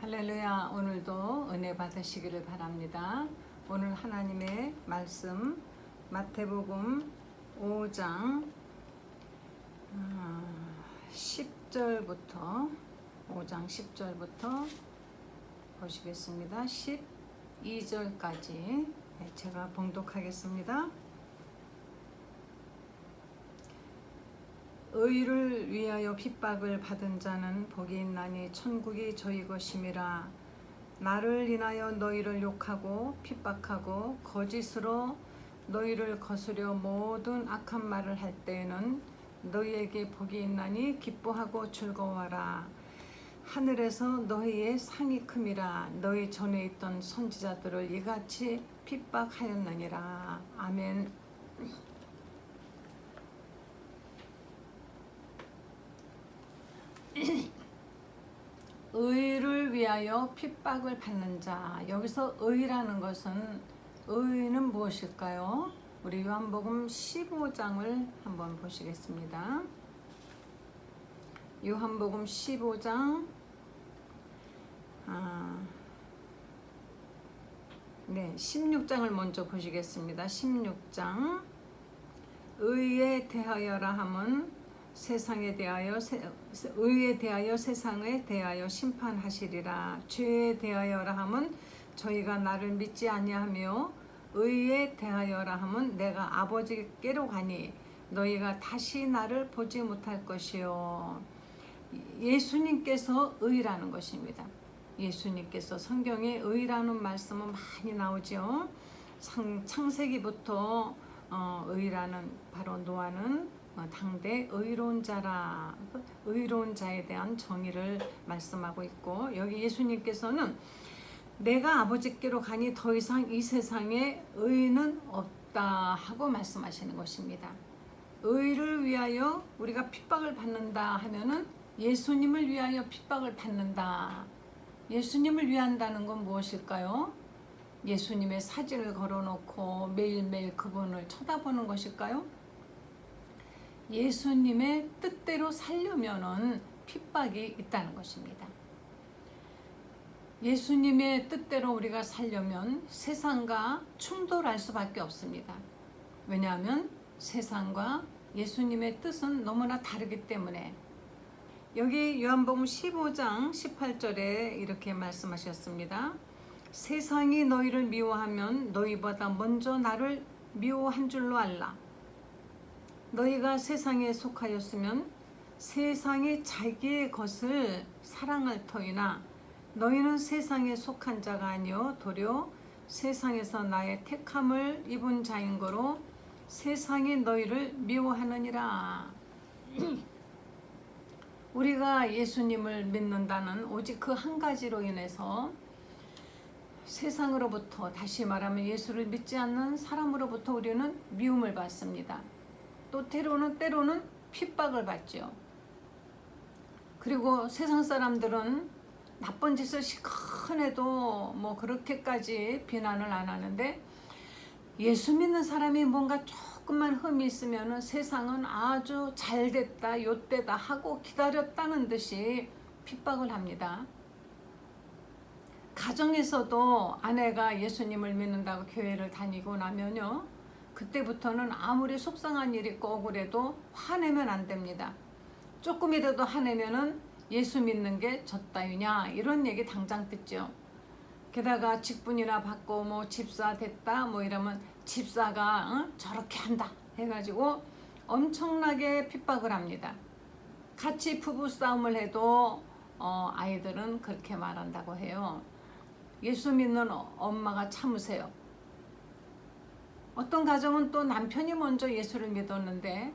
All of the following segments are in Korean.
할렐루야. 오늘도 은혜 받으시기를 바랍니다. 오늘 하나님의 말씀 마태복음 5장 10절부터 5장 10절부터 보시겠습니다. 12절까지 제가 봉독하겠습니다. 의를 위하여 핍박을 받은 자는 복이 있나니 천국이 저희 것임이라. 나를 인하여 너희를 욕하고 핍박하고 거짓으로 너희를 거스려 모든 악한 말을 할 때에는 너희에게 복이 있나니 기뻐하고 즐거워하라. 하늘에서 너희의 상이 큼이라. 너희 전에 있던 선지자들을 이같이 핍박하였느니라. 아멘. 의를 위하여 핍박을 받는 자. 여기서 의라는 것은, 의는 무엇일까요? 우리 요한복음 15장을 한번 보시겠습니다. 요한복음 15장 16장을 먼저 보시겠습니다. 16장. 의에 대하여라 함은 세상에 대하여 의에 대하여 세상에 대하여 심판하시리라. 죄에 대하여라 함은 저희가 나를 믿지 아니하며 의에 대하여라 함은 내가 아버지께로 가니 너희가 다시 나를 보지 못할 것이요. 예수님께서 의라는 것입니다. 예수님께서 성경에 의라는 말씀은 많이 나오죠. 창세기부터 의라는, 바로 노아는 당대 의로운 자라, 의로운 자에 대한 정의를 말씀하고 있고, 여기 예수님께서는 내가 아버지께로 가니 더 이상 이 세상에 의는 없다 하고 말씀하시는 것입니다. 의를 위하여 우리가 핍박을 받는다 하면은 예수님을 위하여 핍박을 받는다. 예수님을 위한다는 건 무엇일까요? 예수님의 사진을 걸어놓고 매일매일 그분을 쳐다보는 것일까요? 예수님의 뜻대로 살려면은 핍박이 있다는 것입니다. 예수님의 뜻대로 우리가 살려면 세상과 충돌할 수밖에 없습니다. 왜냐하면 세상과 예수님의 뜻은 너무나 다르기 때문에. 여기 요한복음 15장 18절에 이렇게 말씀하셨습니다. 세상이 너희를 미워하면 너희보다 먼저 나를 미워한 줄로 알라. 너희가 세상에 속하였으면 세상이 자기의 것을 사랑할 터이나 너희는 세상에 속한 자가 아니요 도리어 세상에서 나의 택함을 입은 자인 거로 세상이 너희를 미워하느니라. 우리가 예수님을 믿는다는 오직 그 한 가지로 인해서 세상으로부터, 다시 말하면 예수를 믿지 않는 사람으로부터 우리는 미움을 받습니다. 또 때로는 핍박을 받죠. 그리고 세상 사람들은 나쁜 짓을 시큰해도 뭐 그렇게까지 비난을 안 하는데, 예수 믿는 사람이 뭔가 조금만 흠이 있으면 세상은 아주 잘됐다, 요때다 하고 기다렸다는 듯이 핍박을 합니다. 가정에서도 아내가 예수님을 믿는다고 교회를 다니고 나면요, 그때부터는 아무리 속상한 일이 있고 억울해도 화내면 안 됩니다. 조금이라도 화내면은 예수 믿는 게 졌다유냐 이런 얘기 당장 듣죠. 게다가 직분이나 받고 뭐 집사 됐다 뭐 이러면 집사가 저렇게 한다 해가지고 엄청나게 핍박을 합니다. 같이 부부 싸움을 해도 아이들은 그렇게 말한다고 해요. 예수 믿는 엄마가 참으세요. 어떤 가정은 또 남편이 먼저 예수를 믿었는데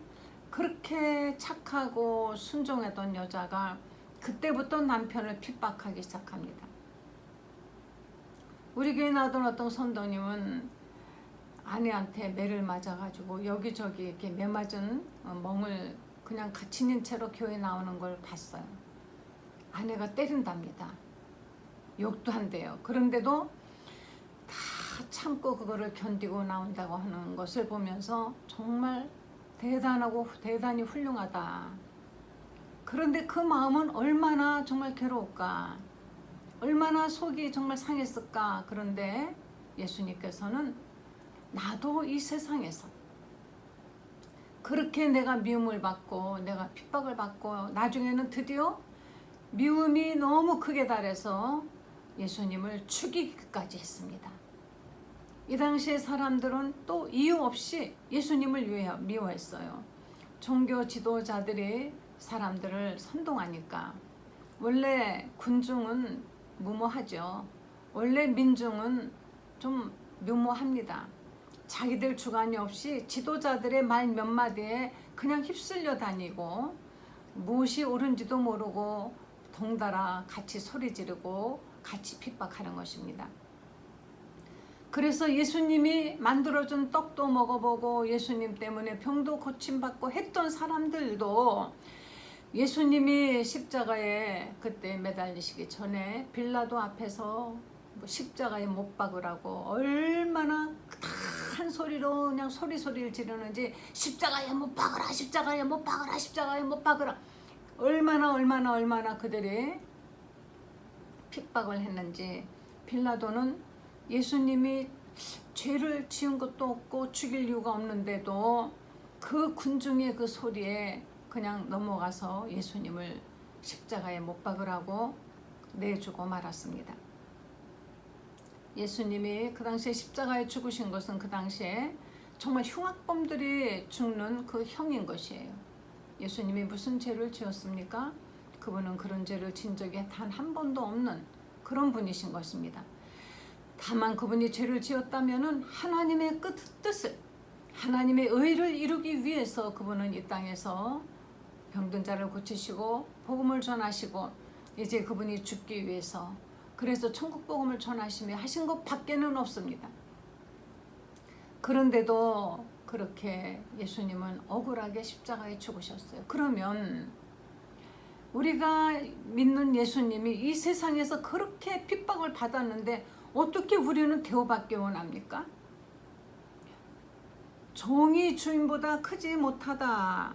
그렇게 착하고 순종했던 여자가 그때부터 남편을 핍박하기 시작합니다. 우리 교회 나왔던 어떤 선도님은 아내한테 매를 맞아가지고 여기저기 이렇게 매 맞은 멍을 그냥 갇힌 채로 교회 나오는 걸 봤어요. 아내가 때린답니다. 욕도 한대요. 그런데도 다 참고 그거를 견디고 나온다고 하는 것을 보면서 정말 대단하고 대단히 훌륭하다. 그런데 그 마음은 얼마나 정말 괴로울까. 얼마나 속이 정말 상했을까. 그런데 예수님께서는 나도 이 세상에서 그렇게 내가 미움을 받고 내가 핍박을 받고 나중에는 드디어 미움이 너무 크게 달해서 예수님을 죽이기까지 했습니다. 이 당시에 사람들은 또 이유 없이 예수님을 미워했어요. 종교 지도자들이 사람들을 선동하니까. 원래 군중은 무모하죠. 원래 민중은 좀 묘모합니다. 자기들 주관이 없이 지도자들의 말 몇 마디에 그냥 휩쓸려 다니고 무엇이 옳은지도 모르고 덩달아 같이 소리 지르고 같이 핍박하는 것입니다. 그래서 예수님이 만들어준 떡도 먹어보고 예수님 때문에 병도 고침받고 했던 사람들도 예수님이 십자가에 그때 매달리시기 전에 빌라도 앞에서 십자가에 못 박으라고 얼마나 큰 소리로 그냥 소리를 지르는지 십자가에 못 박으라, 십자가에 못 박으라, 십자가에 못 박으라. 얼마나 그들이 핍박을 했는지. 빌라도는 예수님이 죄를 지은 것도 없고 죽일 이유가 없는데도 그 군중의 그 소리에 그냥 넘어가서 예수님을 십자가에 못 박으라고 내주고 말았습니다. 예수님이 그 당시에 십자가에 죽으신 것은 그 당시에 정말 흉악범들이 죽는 그 형인 것이에요. 예수님이 무슨 죄를 지었습니까? 그분은 그런 죄를 진 적이 단 한 번도 없는 그런 분이신 것입니다. 다만 그분이 죄를 지었다면은 하나님의 뜻을, 하나님의 의를 이루기 위해서 그분은 이 땅에서 병든 자를 고치시고 복음을 전하시고 이제 그분이 죽기 위해서 그래서 천국 복음을 전하시며 하신 것 밖에는 없습니다. 그런데도 그렇게 예수님은 억울하게 십자가에 죽으셨어요. 그러면 우리가 믿는 예수님이 이 세상에서 그렇게 핍박을 받았는데 어떻게 우리는 대우받기 원합니까? 종이 주인보다 크지 못하다.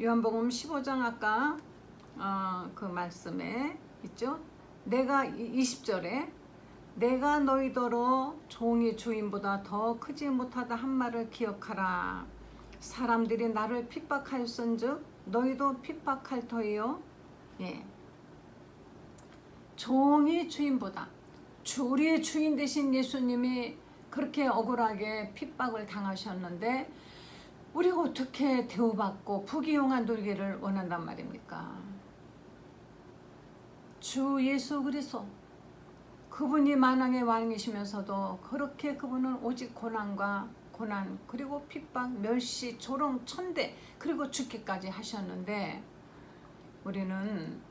요한복음 15장 아까 그 말씀에 있죠. 내가 20절에 내가 너희더러 종이 주인보다 더 크지 못하다 한 말을 기억하라. 사람들이 나를 핍박하였은즉 너희도 핍박할 터이요. 예. 종이 주인보다 우리의 주인 되신 예수님이 그렇게 억울하게 핍박을 당하셨는데 우리가 어떻게 대우받고 부귀영화 누리기를 원한단 말입니까? 주 예수 그리스도 그분이 만왕의 왕이시면서도 그렇게 그분은 오직 고난과 고난 그리고 핍박, 멸시, 조롱, 천대 그리고 죽기까지 하셨는데 우리는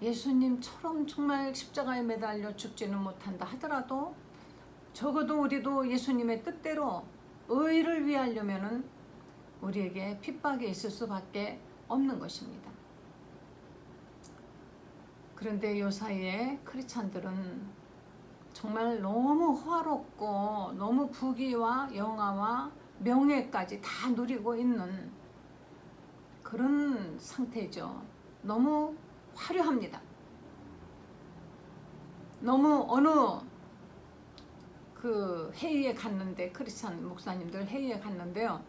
예수님처럼 정말 십자가에 매달려 죽지는 못한다 하더라도 적어도 우리도 예수님의 뜻대로 의를 위하려면은 우리에게 핍박이 있을 수밖에 없는 것입니다. 그런데 요 사이에 크리스찬들은 정말 너무 호화롭고 너무 부귀와 영화와 명예까지 다 누리고 있는 그런 상태죠. 너무 화려합니다. 너무 어느 그 회의에 갔는데 크리스찬 목사님들 회의에 갔는데요.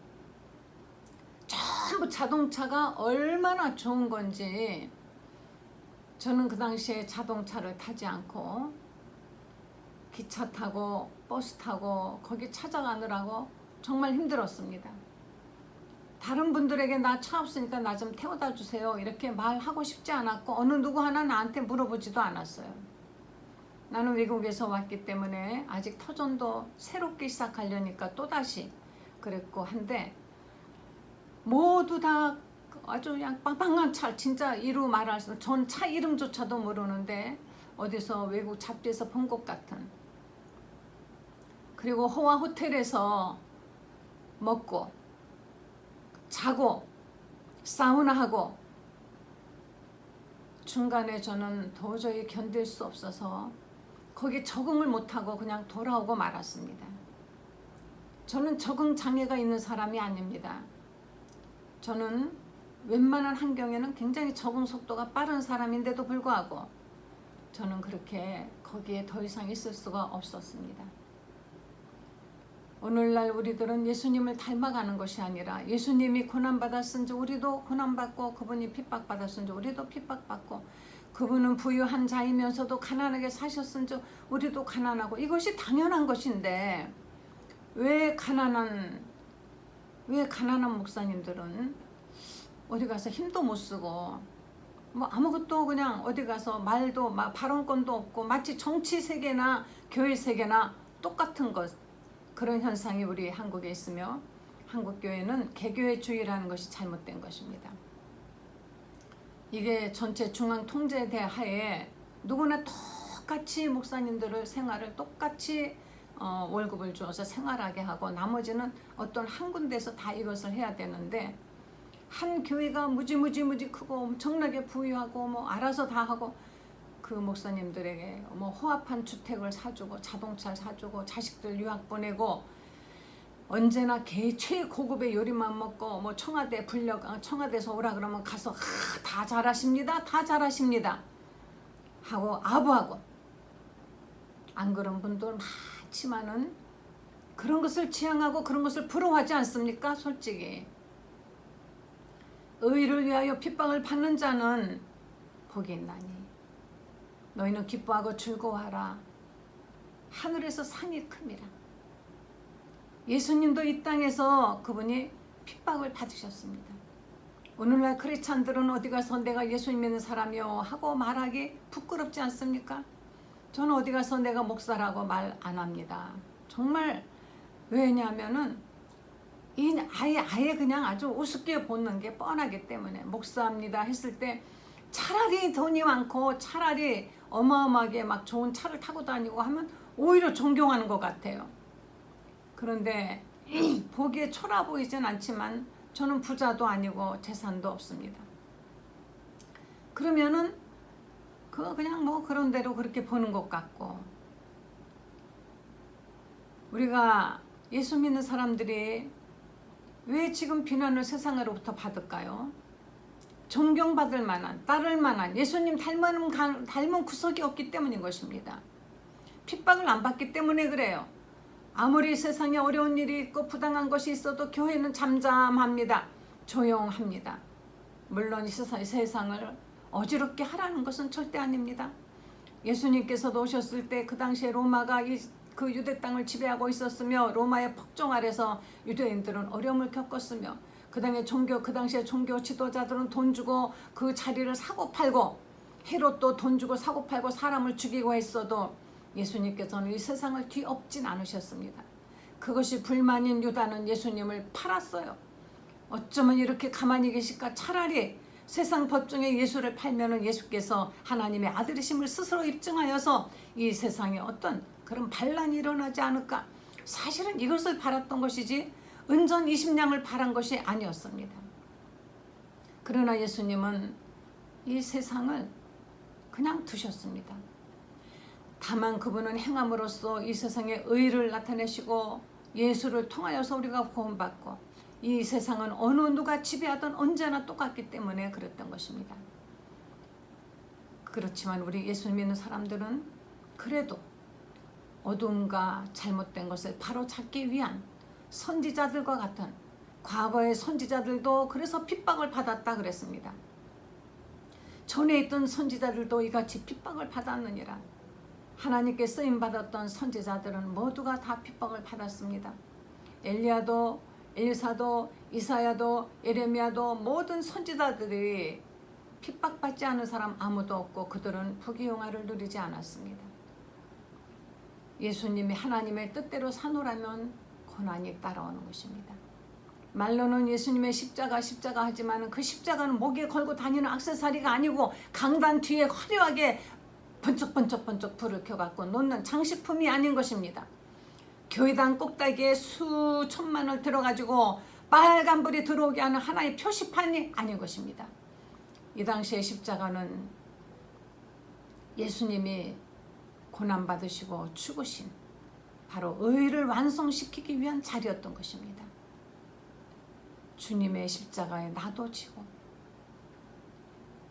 전부 자동차가 얼마나 좋은 건지 저는 그 당시에 자동차를 타지 않고 기차 타고 버스 타고 거기 찾아가느라고 정말 힘들었습니다. 다른 분들에게 나 차 없으니까 나 좀 태워다 주세요 이렇게 말하고 싶지 않았고 어느 누구 하나 나한테 물어보지도 않았어요. 나는 외국에서 왔기 때문에 아직 터전도 새롭게 시작하려니까 또다시 그랬고 한데 모두 다 아주 그냥 빵빵한 차 진짜 이루 말할 수 전 차 이름조차도 모르는데 어디서 외국 잡지에서 본 것 같은 그리고 호화 호텔에서 먹고 자고 사우나하고 중간에 저는 도저히 견딜 수 없어서 거기 적응을 못하고 그냥 돌아오고 말았습니다. 저는 적응 장애가 있는 사람이 아닙니다. 저는 웬만한 환경에는 굉장히 적응 속도가 빠른 사람인데도 불구하고 저는 그렇게 거기에 더 이상 있을 수가 없었습니다. 오늘날 우리들은 예수님을 닮아가는 것이 아니라 예수님이 고난받았은지 우리도 고난받고, 그분이 핍박받았은지 우리도 핍박받고, 그분은 부유한 자이면서도 가난하게 사셨은지 우리도 가난하고, 이것이 당연한 것인데 왜 가난한 목사님들은 어디 가서 힘도 못 쓰고 뭐 아무것도 그냥 어디 가서 말도 발언권도 없고, 마치 정치 세계나 교회 세계나 똑같은 것, 그런 현상이 우리 한국에 있으며, 한국 교회는 개교회주의라는 것이 잘못된 것입니다. 이게 전체 중앙 통제대 하에 누구나 똑같이 목사님들을 생활을 똑같이 월급을 주어서 생활하게 하고, 나머지는 어떤 한 군데서 다 이것을 해야 되는데, 한 교회가 무지 크고 엄청나게 부유하고 뭐 알아서 다 하고, 그 목사님들에게 뭐 호합한 주택을 사주고 자동차를 사주고 자식들 유학 보내고, 언제나 최고급의 요리만 먹고, 뭐 청와대에서 오라 그러면 가서 다 잘하십니다 하고 아부하고, 안 그런 분들 많지만은 그런 것을 지향하고 그런 것을 부러워하지 않습니까? 솔직히 의를 위하여 핍박을 받는 자는 복이 있나니 너희는 기뻐하고 즐거워하라. 하늘에서 상이 큽니다. 예수님도 이 땅에서 그분이 핍박을 받으셨습니다. 오늘날 크리스찬들은 어디 가서 내가 예수님 믿는 사람이요 하고 말하기 부끄럽지 않습니까? 저는 어디 가서 내가 목사라고 말 안 합니다. 정말. 왜냐하면은 아예 그냥 아주 우습게 보는 게 뻔하기 때문에. 목사합니다 했을 때 차라리 돈이 많고 차라리 어마어마하게 막 좋은 차를 타고 다니고 하면 오히려 존경하는 것 같아요. 그런데 보기에 초라 보이진 않지만 저는 부자도 아니고 재산도 없습니다. 그러면은 그냥 뭐 그런 대로 그렇게 보는 것 같고, 우리가 예수 믿는 사람들이 왜 지금 비난을 세상으로부터 받을까요? 존경받을 만한, 따를 만한, 예수님 닮은 구석이 없기 때문인 것입니다. 핍박을 안 받기 때문에 그래요. 아무리 세상에 어려운 일이 있고 부당한 것이 있어도 교회는 잠잠합니다. 조용합니다. 물론 이 세상을 어지럽게 하라는 것은 절대 아닙니다. 예수님께서도 오셨을 때 그 당시에 로마가 그 유대 땅을 지배하고 있었으며, 로마의 폭정 아래서 유대인들은 어려움을 겪었으며, 그 당시에 종교 지도자들은 돈 주고 그 자리를 사고 팔고, 헤롯도 돈 주고 사고 팔고 사람을 죽이고 했어도 예수님께서는 이 세상을 뒤엎진 않으셨습니다. 그것이 불만인 유다는 예수님을 팔았어요. 어쩌면 이렇게 가만히 계실까? 차라리 세상 법정에 예수를 팔면은 예수께서 하나님의 아들이심을 스스로 입증하여서 이 세상에 어떤 그런 반란이 일어나지 않을까? 사실은 이것을 바랐던 것이지 은전 20냥을 바란 것이 아니었습니다. 그러나 예수님은 이 세상을 그냥 두셨습니다. 다만 그분은 행함으로써 이 세상에 의를 나타내시고, 예수를 통하여서 우리가 구원받고, 이 세상은 어느 누가 지배하든 언제나 똑같기 때문에 그랬던 것입니다. 그렇지만 우리 예수 믿는 사람들은 그래도 어둠과 잘못된 것을 바로잡기 위한 선지자들과 같은, 과거의 선지자들도 그래서 핍박을 받았다 그랬습니다. 전에 있던 선지자들도 이같이 핍박을 받았느니라. 하나님께 쓰임받았던 선지자들은 모두가 다 핍박을 받았습니다. 엘리야도, 엘사도, 이사야도, 예레미야도, 모든 선지자들이 핍박받지 않은 사람 아무도 없고 그들은 부귀영화를 누리지 않았습니다. 예수님이 하나님의 뜻대로 사노라면 고난이 따라오는 것입니다. 말로는 예수님의 십자가 하지만 그 십자가는 목에 걸고 다니는 액세서리가 아니고 강단 뒤에 화려하게 번쩍 불을 켜갖고 놓는 장식품이 아닌 것입니다. 교회당 꼭대기에 수천만을 들어가지고 빨간불이 들어오게 하는 하나의 표시판이 아닌 것입니다. 이 당시의 십자가는 예수님이 고난받으시고 죽으신 바로 의를 완성시키기 위한 자리였던 것입니다. 주님의 십자가에 나도 지고,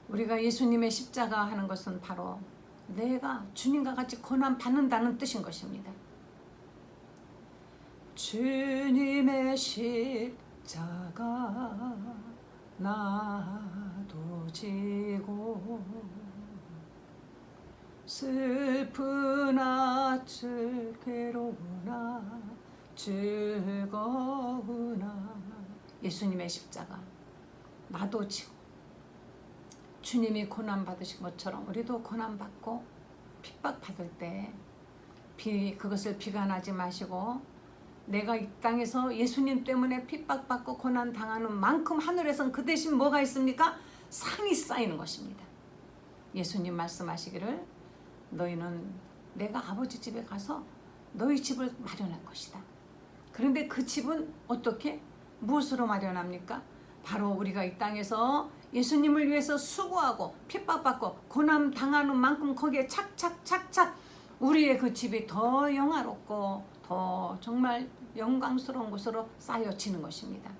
우리가 예수님의 십자가 하는 것은 바로 내가 주님과 같이 고난 받는다는 뜻인 것입니다. 주님의 십자가 나도 지고 슬프나 괴로우나 즐거우나 예수님의 십자가 나도 지고 주님이 고난 받으신 것처럼 우리도 고난 받고 핍박 받을 때 그것을 비관하지 마시고 내가 이 땅에서 예수님 때문에 핍박받고 고난 당하는 만큼 하늘에선 그 대신 뭐가 있습니까? 상이 쌓이는 것입니다. 예수님 말씀하시기를 너희는 내가 아버지 집에 가서 너희 집을 마련할 것이다. 그런데 그 집은 어떻게? 무엇으로 마련합니까? 바로 우리가 이 땅에서 예수님을 위해서 수고하고 핍박받고 고난 당하는 만큼 거기에 착착착착 우리의 그 집이 더 영화롭고 더 정말 영광스러운 곳으로 쌓여지는 것입니다.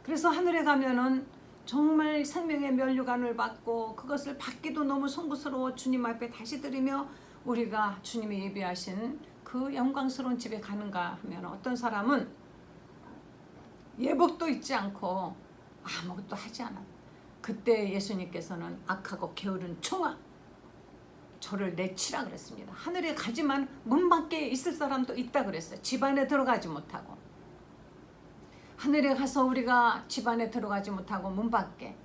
그래서 하늘에 가면은 정말 생명의 면류관을 받고 그것을 받기도 너무 송구스러워 주님 앞에 다시 드리며 우리가 주님이 예비하신 그 영광스러운 집에 가는가 하면 어떤 사람은 예복도 입지 않고 아무것도 하지 않아. 그때 예수님께서는 악하고 게으른 총아 저를 내치라 그랬습니다. 하늘에 가지만 문 밖에 있을 사람도 있다 그랬어요. 집 안에 들어가지 못하고. 하늘에 가서 우리가 집 안에 들어가지 못하고 문 밖에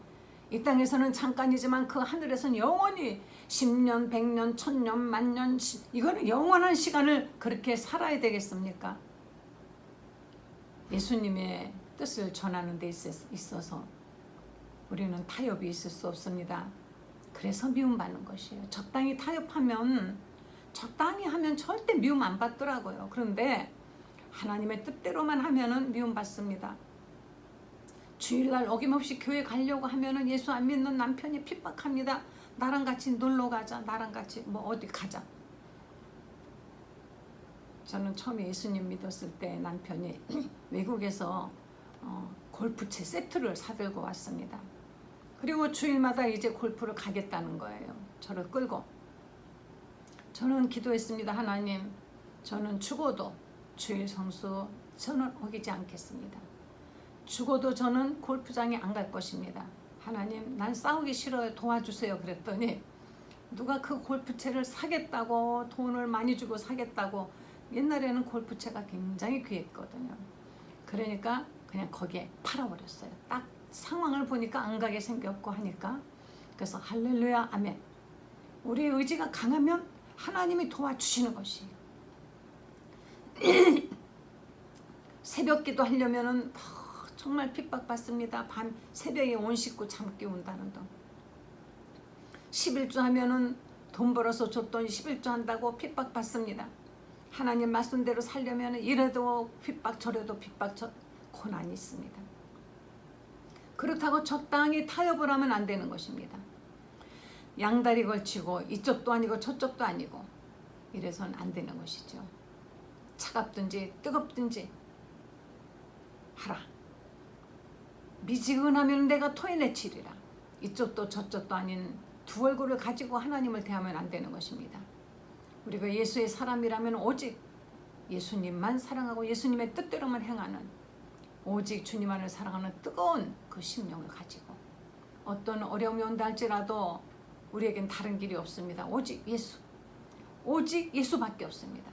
이 땅에서는 잠깐이지만 그 하늘에서는 영원히 10년, 100년, 1000년, 만년 이거는 영원한 시간을 그렇게 살아야 되겠습니까? 예수님의 뜻을 전하는 데 있어서 우리는 타협이 있을 수 없습니다. 그래서 미움받는 것이에요. 적당히 타협하면 적당히 하면 절대 미움 안 받더라고요. 그런데 하나님의 뜻대로만 하면은 미움받습니다. 주일날 어김없이 교회 가려고 하면은 예수 안 믿는 남편이 핍박합니다. 나랑 같이 놀러 가자. 나랑 같이 뭐 어디 가자. 저는 처음에 예수님 믿었을 때 남편이 외국에서 골프채 세트를 사들고 왔습니다. 그리고 주일마다 이제 골프를 가겠다는 거예요. 저를 끌고. 저는 기도했습니다. 하나님, 저는 죽어도 주일 성수 저는 어기지 않겠습니다. 죽어도 저는 골프장에 안 갈 것입니다. 하나님, 난 싸우기 싫어요. 도와주세요. 그랬더니 누가 그 골프채를 사겠다고 돈을 많이 주고 사겠다고 옛날에는 골프채가 굉장히 귀했거든요. 그러니까 그냥 거기에 팔아버렸어요. 딱 상황을 보니까 안 가게 생겼고 하니까. 그래서 할렐루야 아멘. 우리의 의지가 강하면 하나님이 도와주시는 것이에요. 새벽 기도 하려면은 정말 핍박받습니다. 밤 새벽에 온 식구 잠 깨운다는 등 11조 하면은 돈 벌어서 줬더니 11조 한다고 핍박받습니다. 하나님 말씀대로 살려면 이래도 핍박 저래도 핍박 고난이 있습니다. 그렇다고 적당히 타협을 하면 안 되는 것입니다. 양다리 걸치고 이쪽도 아니고 저쪽도 아니고 이래서는 안 되는 것이죠. 차갑든지 뜨겁든지 하라. 미지근하면 내가 토해내치리라. 이쪽도 저쪽도 아닌 두 얼굴을 가지고 하나님을 대하면 안 되는 것입니다. 우리가 예수의 사람이라면 오직 예수님만 사랑하고 예수님의 뜻대로만 행하는 오직 주님만을 사랑하는 뜨거운 그 심령을 가지고 어떤 어려움이 온다 할지라도 우리에겐 다른 길이 없습니다. 오직 예수. 오직 예수밖에 없습니다.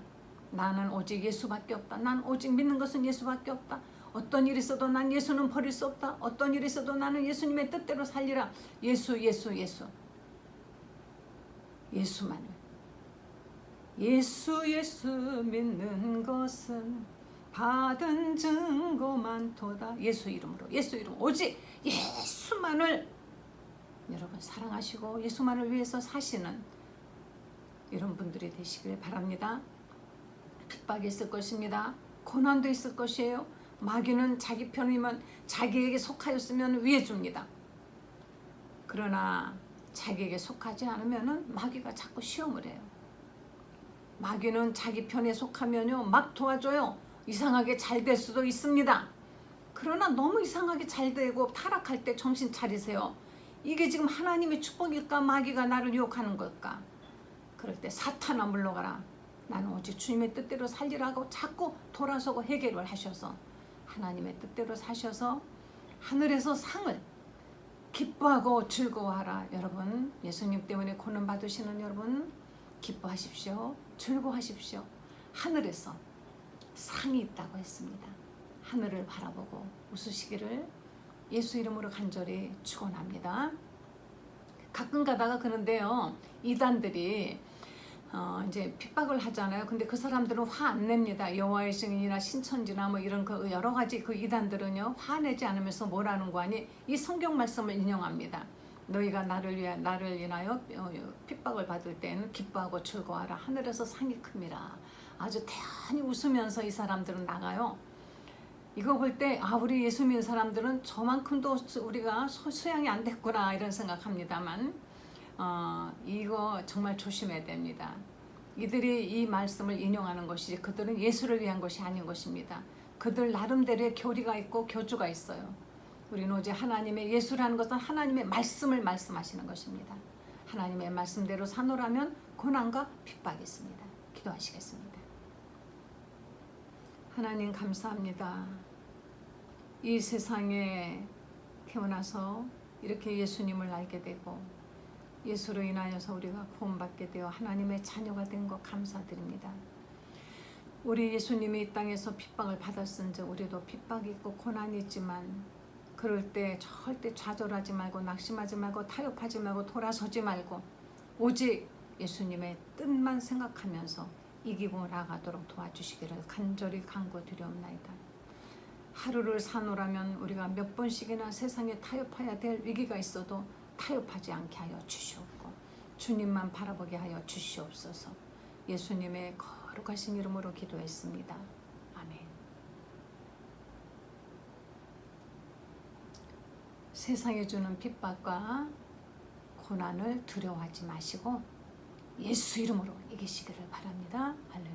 나는 오직 예수밖에 없다. 난 오직 믿는 것은 예수밖에 없다. 어떤 일이 있어도 난 예수는 버릴 수 없다. 어떤 일이 있어도 나는 예수님의 뜻대로 살리라. 예수, 예수, 예수. 예수만을. 예수, 예수 믿는 것은 받은 증거 많도다. 예수 이름으로, 예수 이름, 오직 예수만을 여러분 사랑하시고 예수만을 위해서 사시는 이런 분들이 되시길 바랍니다. 핍박이 있을 것입니다. 고난도 있을 것이에요. 마귀는 자기 편이면 자기에게 속하였으면 위해 줍니다. 그러나 자기에게 속하지 않으면 마귀가 자꾸 시험을 해요. 마귀는 자기 편에 속하면요 막 도와줘요. 이상하게 잘 될 수도 있습니다. 그러나 너무 이상하게 잘 되고 타락할 때 정신 차리세요. 이게 지금 하나님의 축복일까 마귀가 나를 유혹하는 걸까? 그럴 때 사탄아 물러가라. 나는 오직 주님의 뜻대로 살리라고 자꾸 돌아서고 해결을 하셔서 하나님의 뜻대로 사셔서 하늘에서 상을 기뻐하고 즐거워하라. 여러분, 예수님 때문에 고난 받으시는 여러분, 기뻐하십시오. 즐거워하십시오. 하늘에서 상이 있다고 했습니다. 하늘을 바라보고 웃으시기를 예수 이름으로 간절히 축원합니다. 가끔 가다가 그런데요, 이단들이 이제 핍박을 하잖아요. 근데 그 사람들은 화 안 냅니다. 여호와의 증인이나 신천지나 뭐 이런 그 여러 가지 그 이단들은요, 화내지 않으면서 뭐라는 거 아니? 이 성경 말씀을 인용합니다. 너희가 나를 인하여 핍박을 받을 때는 기뻐하고 즐거워하라. 하늘에서 상이 큽니다. 아주 태연히 웃으면서 이 사람들은 나가요. 이거 볼 때 우리 예수 믿는 사람들은 저만큼도 우리가 수양이 안 됐구나 이런 생각합니다만 이거 정말 조심해야 됩니다. 이들이 이 말씀을 인용하는 것이지 그들은 예수를 위한 것이 아닌 것입니다. 그들 나름대로의 교리가 있고 교주가 있어요. 우리는 오직 하나님의 예수라는 것은 하나님의 말씀을 말씀하시는 것입니다. 하나님의 말씀대로 사노라면 고난과 핍박이 있습니다. 기도하시겠습니다. 하나님 감사합니다. 이 세상에 태어나서 이렇게 예수님을 알게 되고 예수로 인하여서 우리가 구원받게 되어 하나님의 자녀가 된 것 감사드립니다. 우리 예수님이 이 땅에서 핍박을 받았은즉 우리도 핍박이 있고 고난이 있지만 그럴 때 절대 좌절하지 말고 낙심하지 말고 타협하지 말고 돌아서지 말고 오직 예수님의 뜻만 생각하면서 이기고 나가도록 도와주시기를 간절히 간구드리옵나이다. 하루를 사노라면 우리가 몇 번씩이나 세상에 타협해야 될 위기가 있어도 타협하지 않게 하여 주시옵고 주님만 바라보게 하여 주시옵소서. 예수님의 거룩하신 이름으로 기도했습니다. 아멘. 세상에 주는 핍박과 고난을 두려워하지 마시고 예수 이름으로 이기시기를 바랍니다. 할렐루야.